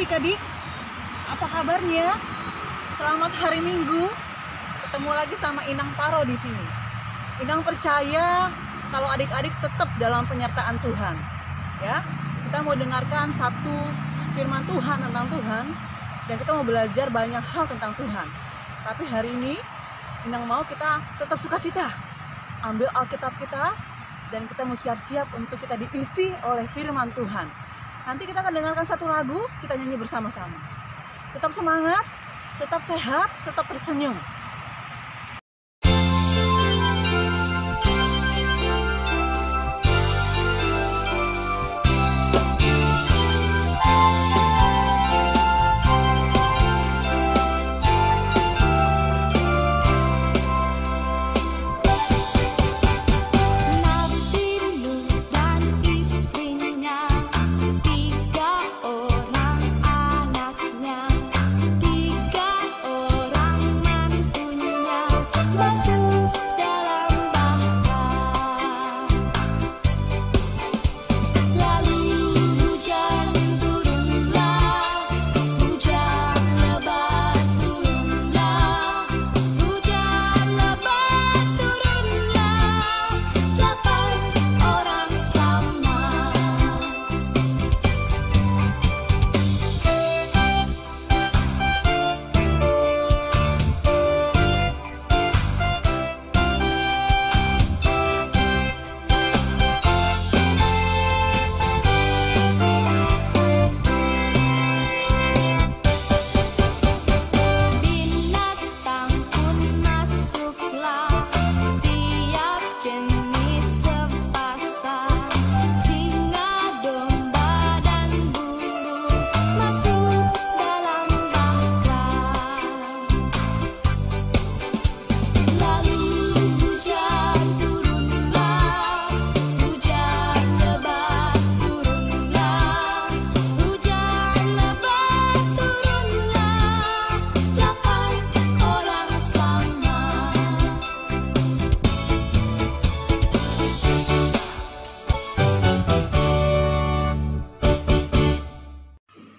adik-adik, apa kabarnya? Selamat hari Minggu. Ketemu lagi sama Inang Paro di sini. Inang percaya kalau adik-adik tetap dalam penyertaan Tuhan. Ya, kita mau dengarkan satu firman Tuhan tentang Tuhan dan kita mau belajar banyak hal tentang Tuhan. Tapi hari ini Inang mau kita tetap sukacita. Ambil Alkitab kita dan kita mau siap-siap untuk kita diisi oleh firman Tuhan. Nanti kita akan dengarkan satu lagu, kita nyanyi bersama-sama. Tetap semangat, tetap sehat, tetap tersenyum.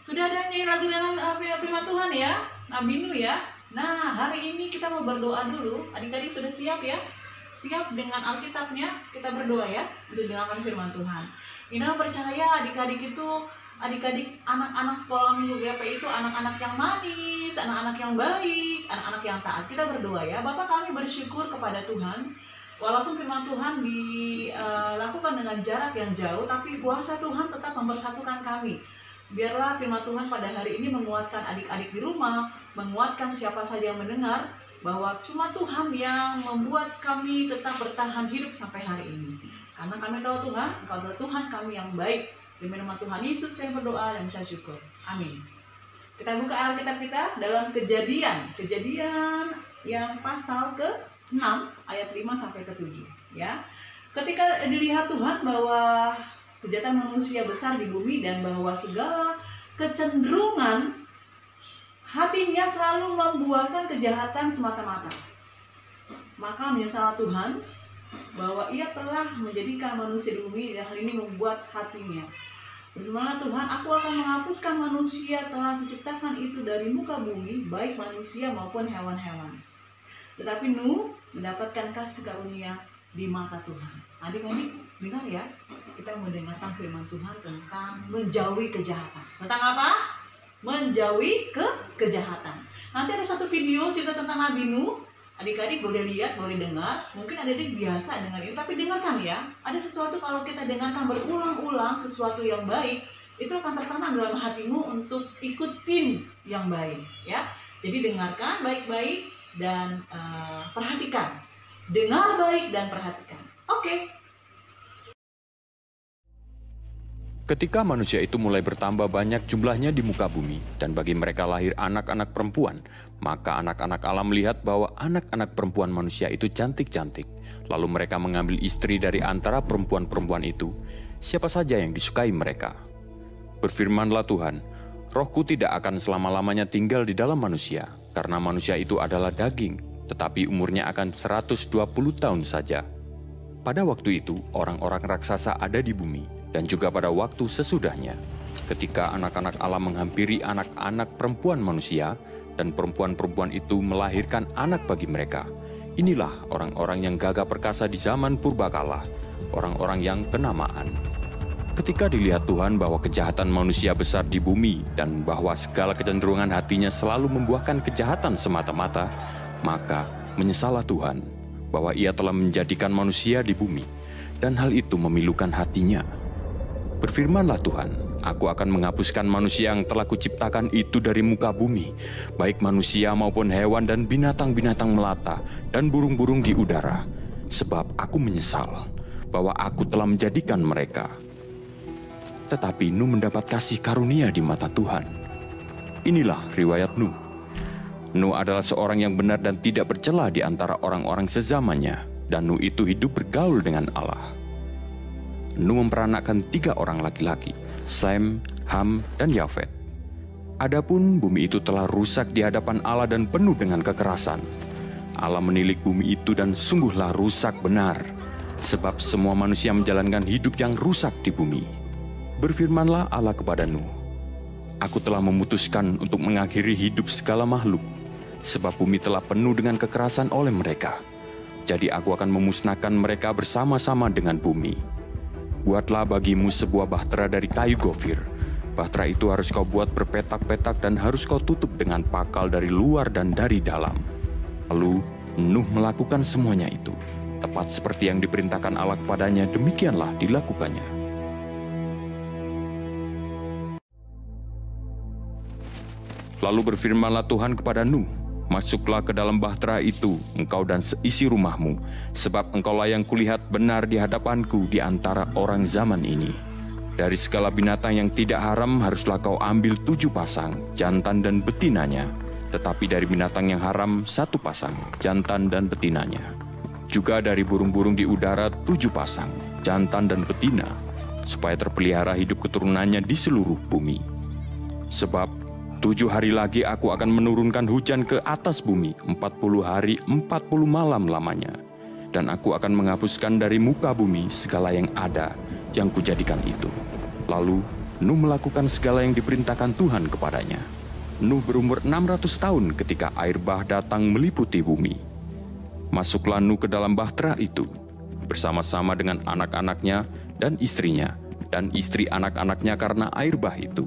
Sudah ada nih lagu dengan firman Tuhan ya, Nabinu ya. Nah, hari ini kita mau berdoa dulu. Adik-adik sudah siap ya? Siap dengan Alkitabnya? Kita berdoa ya, untuk dengarkan firman Tuhan. Ina percaya adik-adik itu, adik-adik anak-anak sekolah minggu GP itu anak-anak yang manis, anak-anak yang baik, anak-anak yang taat. Kita berdoa ya. Bapak, kami bersyukur kepada Tuhan. Walaupun firman Tuhan dilakukan dengan jarak yang jauh, tapi kuasa Tuhan tetap mempersatukan kami. Biarlah firman Tuhan pada hari ini menguatkan adik-adik di rumah, menguatkan siapa saja yang mendengar, bahwa cuma Tuhan yang membuat kami tetap bertahan hidup sampai hari ini. Karena kami tahu Tuhan, Engkau adalah Tuhan kami yang baik. Demi nama Tuhan Yesus kami berdoa dan mengucap syukur. Amin. Kita buka Alkitab kita dalam Kejadian yang pasal ke-6 ayat 5 sampai ke-7 ya. Ketika dilihat Tuhan bahwa kejahatan manusia besar di bumi dan bahwa segala kecenderungan hatinya selalu membuahkan kejahatan semata-mata. Maka menyesallah Tuhan bahwa ia telah menjadikan manusia di bumi dan hal ini membuat hatinya. Berfirmanlah Tuhan, aku akan menghapuskan manusia telah kuciptakan itu dari muka bumi, baik manusia maupun hewan-hewan. Tetapi Nuh mendapatkan kasih karunia di mata Tuhan. Adik-adik, dengar ya. Kita mendengarkan firman Tuhan tentang menjauhi kejahatan. Tentang apa? Menjauhi kejahatan. Nanti ada satu video cerita tentang Nabi Nuh. Adik-adik boleh lihat, boleh dengar. Mungkin adik-adik biasa dengar ini, tapi dengarkan ya. Ada sesuatu kalau kita dengarkan berulang-ulang sesuatu yang baik, itu akan tertanam dalam hatimu untuk ikutin yang baik ya. Jadi dengarkan baik-baik dan perhatikan. Dengar baik dan perhatikan. Oke. Ketika manusia itu mulai bertambah banyak jumlahnya di muka bumi, dan bagi mereka lahir anak-anak perempuan, maka anak-anak Allah melihat bahwa anak-anak perempuan manusia itu cantik-cantik. Lalu mereka mengambil istri dari antara perempuan-perempuan itu, siapa saja yang disukai mereka. Berfirmanlah Tuhan, Rohku tidak akan selama-lamanya tinggal di dalam manusia, karena manusia itu adalah daging, tetapi umurnya akan 120 tahun saja. Pada waktu itu, orang-orang raksasa ada di bumi, dan juga pada waktu sesudahnya. ketika anak-anak Allah menghampiri anak-anak perempuan manusia, dan perempuan-perempuan itu melahirkan anak bagi mereka. Inilah orang-orang yang gagah perkasa di zaman purbakala, orang-orang yang kenamaan. Ketika dilihat Tuhan bahwa kejahatan manusia besar di bumi dan bahwa segala kecenderungan hatinya selalu membuahkan kejahatan semata-mata, maka menyesallah Tuhan bahwa Ia telah menjadikan manusia di bumi, dan hal itu memilukan hatinya. Berfirmanlah Tuhan, Aku akan menghapuskan manusia yang telah kuciptakan itu dari muka bumi, baik manusia maupun hewan dan binatang-binatang melata dan burung-burung di udara, sebab Aku menyesal bahwa Aku telah menjadikan mereka. Tetapi Nuh mendapat kasih karunia di mata Tuhan. Inilah riwayat Nuh. Nuh adalah seorang yang benar dan tidak bercela di antara orang-orang sezamannya, dan Nuh itu hidup bergaul dengan Allah. Nuh memperanakkan 3 orang laki-laki, Sem, Ham, dan Yafet. Adapun bumi itu telah rusak di hadapan Allah dan penuh dengan kekerasan. Allah menilik bumi itu dan sungguhlah rusak benar, sebab semua manusia menjalankan hidup yang rusak di bumi. Berfirmanlah Allah kepada Nuh, Aku telah memutuskan untuk mengakhiri hidup segala makhluk, sebab bumi telah penuh dengan kekerasan oleh mereka. Jadi aku akan memusnahkan mereka bersama-sama dengan bumi. Buatlah bagimu sebuah bahtera dari kayu gofir. Bahtera itu harus kau buat berpetak-petak dan harus kau tutup dengan pakal dari luar dan dari dalam. Lalu Nuh melakukan semuanya itu. Tepat seperti yang diperintahkan Allah kepadanya, demikianlah dilakukannya. Lalu berfirmanlah Tuhan kepada Nuh, Masuklah ke dalam bahtera itu, engkau dan seisi rumahmu, sebab engkaulah yang kulihat benar di hadapanku di antara orang zaman ini. Dari segala binatang yang tidak haram haruslah kau ambil 7 pasang, jantan dan betinanya. Tetapi dari binatang yang haram 1 pasang, jantan dan betinanya. Juga dari burung-burung di udara 7 pasang, jantan dan betina, supaya terpelihara hidup keturunannya di seluruh bumi. Sebab 7 hari lagi aku akan menurunkan hujan ke atas bumi 40 hari 40 malam lamanya. Dan aku akan menghapuskan dari muka bumi segala yang ada yang kujadikan itu. Lalu Nuh melakukan segala yang diperintahkan Tuhan kepadanya. Nuh berumur 600 tahun ketika air bah datang meliputi bumi. Masuklah Nuh ke dalam bahtera itu, bersama-sama dengan anak-anaknya dan istrinya, dan istri anak-anaknya karena air bah itu.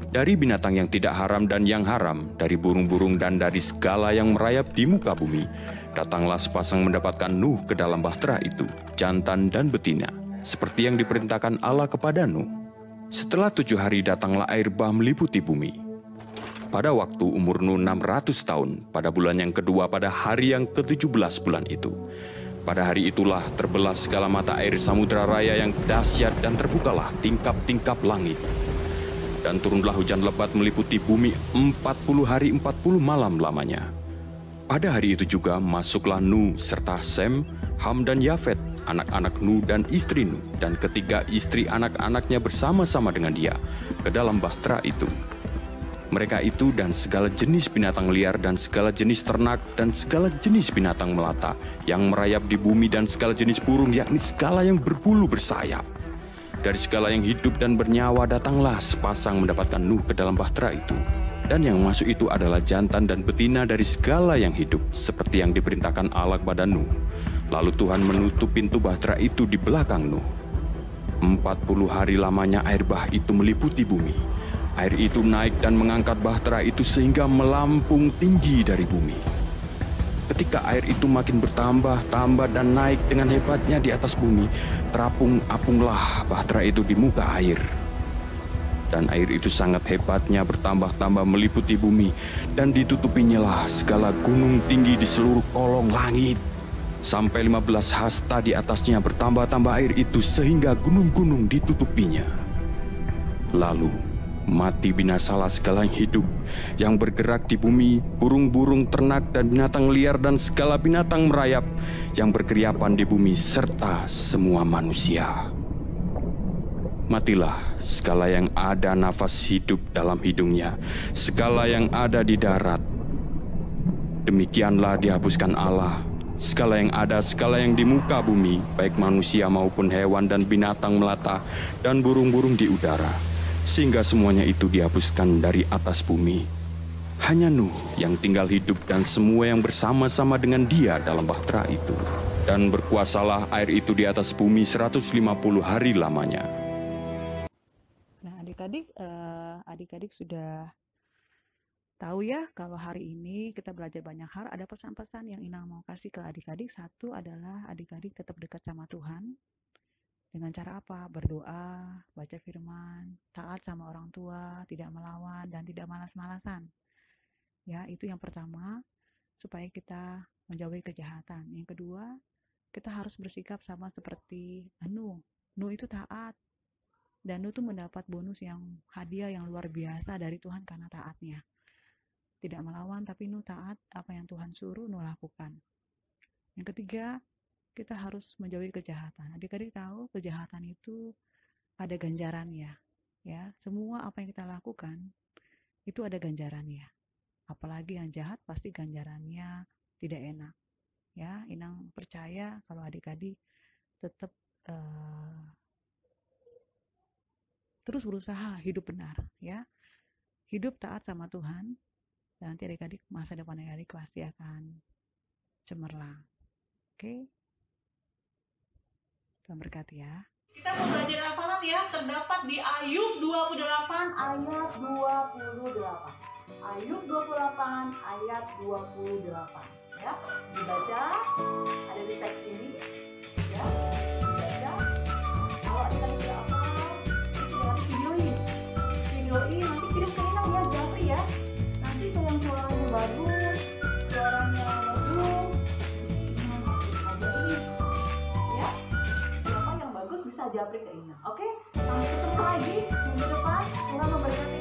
Dari binatang yang tidak haram dan yang haram, dari burung-burung dan dari segala yang merayap di muka bumi, datanglah sepasang mendapatkan Nuh ke dalam bahtera itu, jantan dan betina, seperti yang diperintahkan Allah kepada Nuh. Setelah 7 hari datanglah air bah meliputi bumi. Pada waktu umur Nuh 600 tahun, pada bulan yang kedua pada hari yang ke-17 bulan itu. Pada hari itulah terbelah segala mata air samudra raya yang dahsyat dan terbukalah tingkap-tingkap langit. Dan turunlah hujan lebat meliputi bumi 40 hari 40 malam lamanya. Pada hari itu juga masuklah Nuh serta Sem, Ham dan Yafet, anak-anak Nuh dan istri Nuh, dan ketiga istri anak-anaknya bersama-sama dengan dia ke dalam bahtera itu. Mereka itu dan segala jenis binatang liar dan segala jenis ternak dan segala jenis binatang melata yang merayap di bumi dan segala jenis burung, yakni segala yang berbulu bersayap. Dari segala yang hidup dan bernyawa datanglah sepasang mendapatkan Nuh ke dalam bahtera itu. Dan yang masuk itu adalah jantan dan betina dari segala yang hidup, seperti yang diperintahkan Allah kepada Nuh. Lalu Tuhan menutup pintu bahtera itu di belakang Nuh. 40 hari lamanya air bah itu meliputi bumi. Air itu naik dan mengangkat bahtera itu sehingga melampung tinggi dari bumi. Ketika air itu makin bertambah dan naik dengan hebatnya di atas bumi, terapung-apunglah bahtera itu di muka air. Dan air itu sangat hebatnya bertambah-tambah meliputi bumi, dan ditutupinyalah segala gunung tinggi di seluruh kolong langit. Sampai 15 hasta di atasnya bertambah-tambah air itu sehingga gunung-gunung ditutupinya. Lalu mati binasalah segala yang hidup, yang bergerak di bumi, burung-burung, ternak, dan binatang liar, dan segala binatang merayap yang berkeriapan di bumi, serta semua manusia. Matilah segala yang ada nafas hidup dalam hidungnya, segala yang ada di darat. Demikianlah dihapuskan Allah, segala yang ada, segala yang di muka bumi, baik manusia maupun hewan dan binatang melata, dan burung-burung di udara, sehingga semuanya itu dihapuskan dari atas bumi. Hanya Nuh yang tinggal hidup dan semua yang bersama-sama dengan dia dalam bahtera itu. Dan berkuasalah air itu di atas bumi 150 hari lamanya. Nah, adik-adik sudah tahu ya kalau hari ini kita belajar banyak hal. Ada pesan-pesan yang Inang mau kasih ke adik-adik. Satu adalah adik-adik tetap dekat sama Tuhan. Dengan cara apa? Berdoa, baca firman, taat sama orang tua, tidak melawan, dan tidak malas-malasan. Ya, itu yang pertama, supaya kita menjauhi kejahatan. Yang kedua, kita harus bersikap sama seperti Nuh. Nuh itu taat. Dan Nuh itu mendapat bonus yang hadiah yang luar biasa dari Tuhan karena taatnya. Tidak melawan, tapi Nuh taat, apa yang Tuhan suruh Nuh lakukan. Yang ketiga, kita harus menjauhi kejahatan. Adik-adik tahu kejahatan itu ada ganjarannya. Ya, semua apa yang kita lakukan itu ada ganjarannya. Apalagi yang jahat pasti ganjarannya tidak enak. Ya, Inang percaya kalau adik-adik tetap terus berusaha hidup benar, ya. Hidup taat sama Tuhan. Dan nanti adik-adik masa depan adik-adik pasti akan cemerlang. Oke? Tuhan berkati ya. Kita mau belajar hafalan ya, terdapat di Ayub 28 ayat 28. Ayub 28 ayat 28. Ya, dibaca, ada di teks ini. Ya, dibaca. Kalau adik-adik tidak hafal, videoin. Nanti kirim ke Inang ya, Japri ya. Nanti kalau yang suaranya bagus, suaranya merdu, ya. Siapa yang bagus bisa Japri ke Inang. Oke? Sampai ketemu lagi minggu depan. Tuhan memberkati.